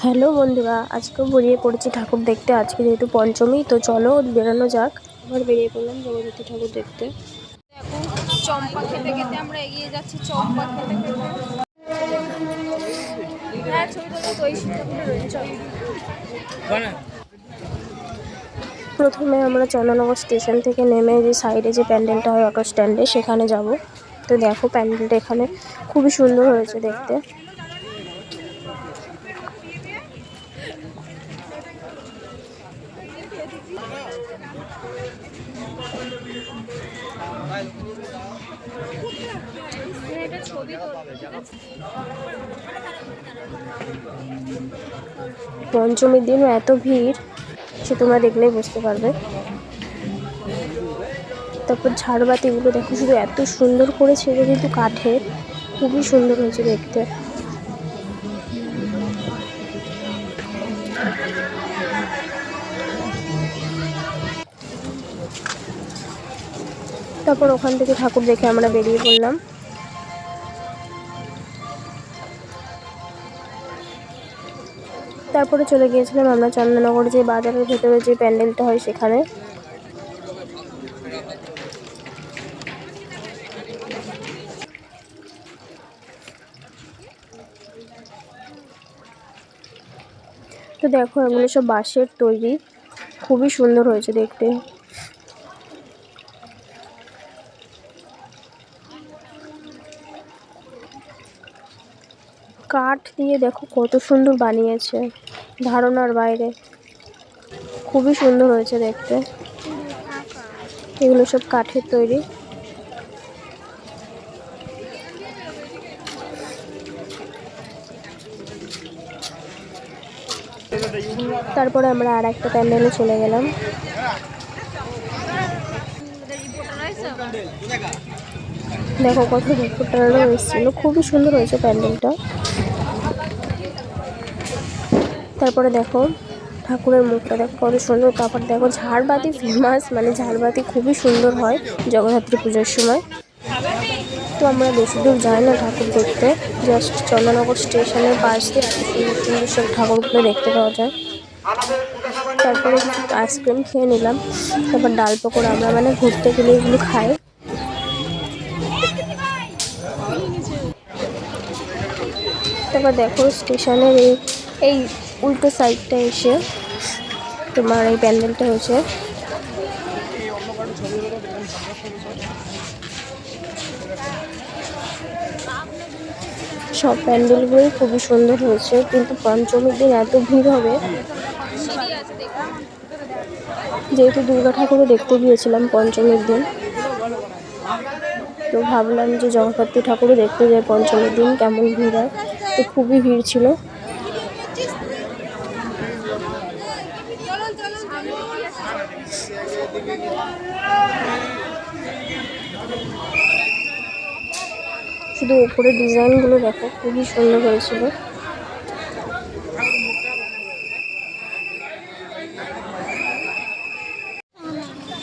Hello বন্ধুরা, আজকেও বেরিয়ে পড়েছি ঠাকুর দেখতে। আজকে যেহেতু পঞ্চমী, তো চলো বেরানো যাক। আবার বেরিয়ে পড়লাম জগদ্ধাত্রী ঠাকুর দেখতে। দেখো চম্পা খেতে খেতে আমরা এগিয়ে যাচ্ছি। চম্পা খেতে খেতে হ্যাঁ ছবি তুলতে তো এই ঠাকুরটা রয়েছে। চলো প্রথমে আমরা চন্দননগর স্টেশন থেকে নেমে যে সাইডে যে প্যান্ডেলটা হয় অটো স্ট্যান্ডে, সেখানে যাব। তো দেখো প্যান্ডেলটা এখানে খুবই সুন্দর হয়েছে দেখতে। পঞ্চমীর দিনও এত ভিড়, সে তোমরা দেখলেই বুঝতে পারবে। তারপর ঝাড়বাতিগুলো দেখো, শুধু এত সুন্দর করেছে, এটা কিন্তু কাঠের, খুবই সুন্দর হয়েছে দেখতে। তারপর ওখান থেকে ঠাকুর দেখে আমরা বেরিয়ে পড়লাম। তারপরে চলে গিয়েছিলাম আমরা চন্দননগর যে বাজারের ভেতরে যে প্যান্ডেলটা হয় সেখানে। তো দেখো এগুলো সব বাঁশের তৈরি, খুবই সুন্দর হয়েছে দেখতে। কাঠ দিয়ে দেখো কত সুন্দর বানিয়েছে, ধারণার বাইরে, খুবই সুন্দর হয়েছে দেখতে। এগুলো সব কাঠের তৈরি। তারপরে আমরা আর একটা প্যান্ডেলে চলে গেলাম। দেখো কত রিপোর্টাররা এসেছিল, খুবই সুন্দর হয়েছে প্যান্ডেলটা। তারপরে দেখো ঠাকুরের মুখটা দেখো কত সুন্দর। তারপর দেখো ঝাড়বাতি ফেমাস, মানে ঝাড়বাতি খুবই সুন্দর হয় জগদ্ধাত্রী পুজোর সময়। তো আমরা বেশি দূর যাই না ঠাকুর দেখতে, জাস্ট চন্দননগর স্টেশনের পাশ দিয়ে সুন্দর সব ঠাকুরগুলো দেখতে পাওয়া যায়। তারপরে কিছু আইসক্রিম খেয়ে নিলাম। তারপর ডাল পকোড়া, আমরা মানে ঘুরতে গেলে এগুলো খাই। তারপর দেখো স্টেশনের এই উল্টো সাইডটা এসে তোমার এই প্যান্ডেলটা হয়েছে। সব প্যান্ডেলগুলোই খুবই সুন্দর হয়েছে, কিন্তু পঞ্চমীর দিন এত ভিড় হবে। যেহেতু দুর্গা ঠাকুরও দেখতে গিয়েছিলাম পঞ্চমীর দিন, তো ভাবলাম যে জগদ্ধাত্রী ঠাকুরও দেখতে যাই পঞ্চমীর দিন কেমন ভিড় হয়। তো খুবই ভিড় ছিল। শুধু উপরের ডিজাইনগুলো দেখো, খুবই সুন্দর হয়েছিল।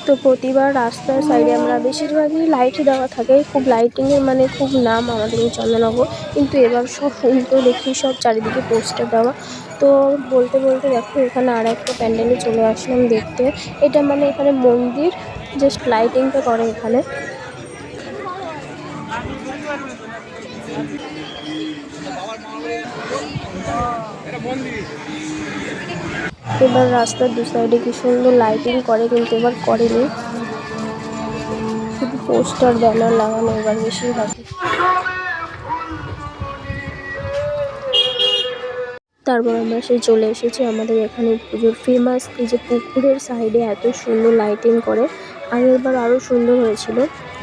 তো প্রতিবার রাস্তার সাইডে আমরা বেশিরভাগই লাইট দেওয়া থাকে, খুব লাইটিংয়ের মানে খুব নাম আমাদের এই চন্দননগর। কিন্তু এবার সব উল্টো দেখি, সব চারিদিকে পোস্টার দেওয়া। তো বলতে বলতে দেখো এখানে আর একটা প্যান্ডেলে চলে আসলাম দেখতে। এটা মানে এখানে মন্দির, জাস্ট লাইটিংটা করে এখানে। এবার রাস্তার দু সাইডে কি সুন্দর লাইটিং করে, কিন্তু এবার করেনি, শুধু পোস্টার ব্যানার লাগানো এবার বেশিরভাগ। তারপর আমরা সেই চলে এসেছি আমাদের এখানে পুজোর ফেমাস এই যে পুকুরের সাইডে এত সুন্দর লাইটিং করে। আর এবার আরও সুন্দর হয়েছিল,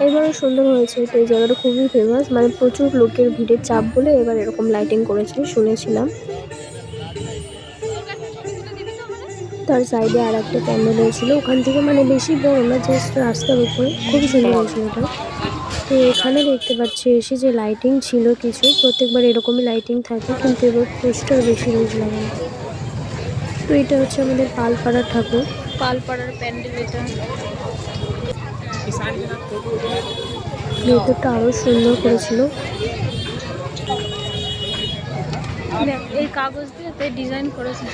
এবারও সুন্দর হয়েছে। তো এই জায়গাটা খুবই ফেমাস, মানে প্রচুর লোকের ভিড়ের চাপ বলে এবার এরকম লাইটিং করেছে শুনেছিলাম। তার সাইডে আর একটা প্যান্ডেল হয়েছিল, ওখান থেকে মানে বেশি বড় না, জাস্ট রাস্তার উপরে, খুবই সুন্দর হয়েছিল এটা। তো এখানে দেখতে পাচ্ছি এসে যে লাইটিং ছিল কিছু, প্রত্যেকবার এরকমই লাইটিং থাকে, কিন্তু এবার পোস্টার বেশি রয়েছে লাগানো। তো এটা হচ্ছে আমাদের পালপাড়ার ঠাকুর, পালপাড়ার প্যান্ডেল এটা। ভেতরটা আরও সুন্দর করেছিল। দেখ এই কাগজ দিয়ে তে ডিজাইন করেছে।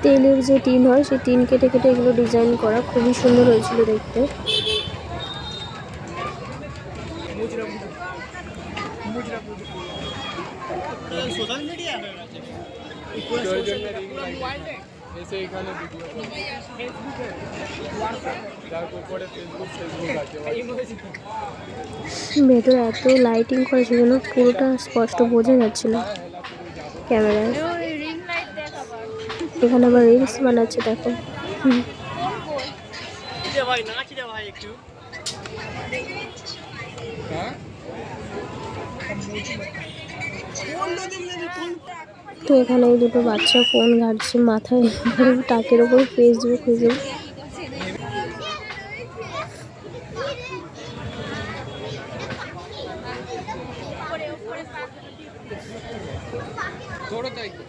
তেলের যে টিন হয় সেই টিন কেটে কেটে এগুলো ডিজাইন করা, খুবই সুন্দর হয়েছিল দেখতে। ভেতরে এত লাইটিং করেছে যেন পুরোটা স্পষ্ট বোঝা যাচ্ছিল ক্যামেরায়। রিং লাইট দেখ আবার। এখানে আবার রিলস বানাচ্ছে দেখো। তো এখানে এই দুটো বাচ্চা ফোন ঘাটছে, মাথায় টাকের ওপর ফেসবুক ফেসবুক।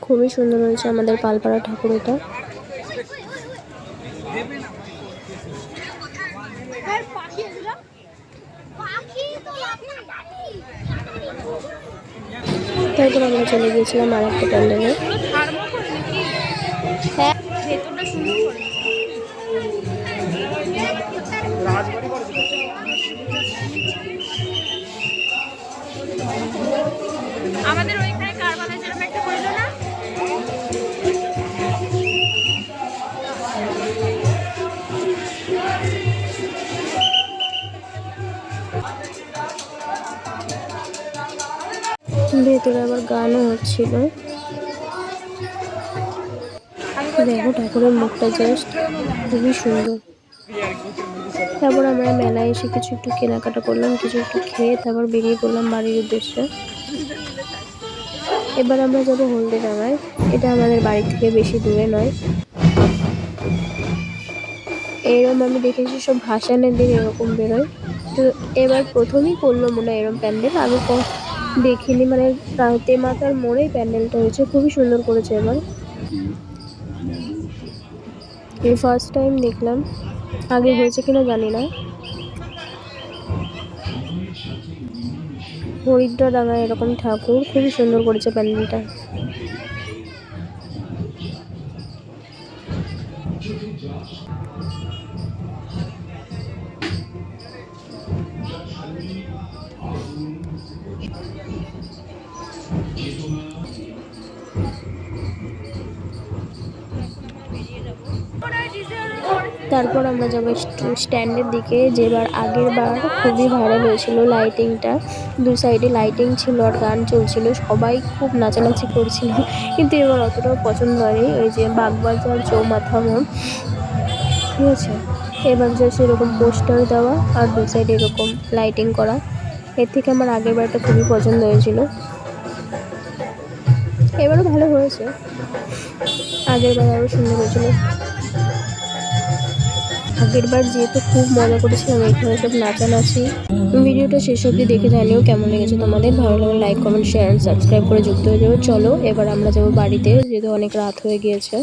খুবই সুন্দর হয়েছে আমাদের পালপাড়া ঠাকুর এটা। তারপর আমরা চলে গিয়েছিলাম আর একটা প্যান্ডেলে। হ্যাঁ ভেতরটা সুন্দর করে। আমাদের ওইখানে কারবালায় যেরকম একটা হইল না, ভেতরে আবার গানও হচ্ছিল। দেখো ঠাকুরের মুখটা জাস্ট খুবই সুন্দর। তারপর আমরা মেলায় এসে কিছু একটু কেনাকাটা করলাম, কিছু একটু খেয়ে তারপর বেরিয়ে পড়লাম বাড়ির উদ্দেশ্যে। এবার আমরা যাবো হলদিডাঙায়, এটা আমাদের বাড়ি থেকে বেশি দূরে নয়। এরম আমি দেখেছি সব ভাসানের দিন এরকম বেরোয়, তো এবার প্রথমেই করলো মনে হয় এরম প্যান্ডেল, আমি দেখিনি, মানে তেমাতার মোড়েই প্যান্ডেলটা হয়েছে, খুবই সুন্দর করেছে। এবার এই ফার্স্ট টাইম দেখলাম, আগে হয়েছে কিনা জানি না। হরিদ্রাডাঙায় এরকম ঠাকুর, খুবই সুন্দর করেছে প্যান্ডেলটা। তারপর আমরা যাবো স্ট্যান্ডের দিকে, যেবার আগের বার খুবই ভাইরাল হয়েছিল লাইটিংটা, দু সাইডে লাইটিং ছিল আর গান চলছিল, সবাই খুব নাচানাচি করছিল, কিন্তু এবার অতটাও পছন্দ হয়নি। ওই যে বাগবাজার চৌমাথা মোড়, ঠিক আছে, এবার যে সেরকম পোস্টার দেওয়া আর দু সাইডে এরকম লাইটিং করা, এর থেকে আমার আগের বারটা খুবই পছন্দ হয়েছিল। এবারও ভালো হয়েছে, আগের বার আরও সুন্দর হয়েছিল। আগের বার যেহেতু খুব মজা করেছিলাম, এখানে সব নাচানাচি। ভিডিওটা শেষ অবধি দেখে জানিও কেমন লেগেছে তোমাদের। ভালো লাগলে like comment share and subscribe করে যুক্ত হয়ে যাবে। চলো এবার আমরা যাবো বাড়িতে, যেহেতু অনেক রাত হয়ে গিয়েছে।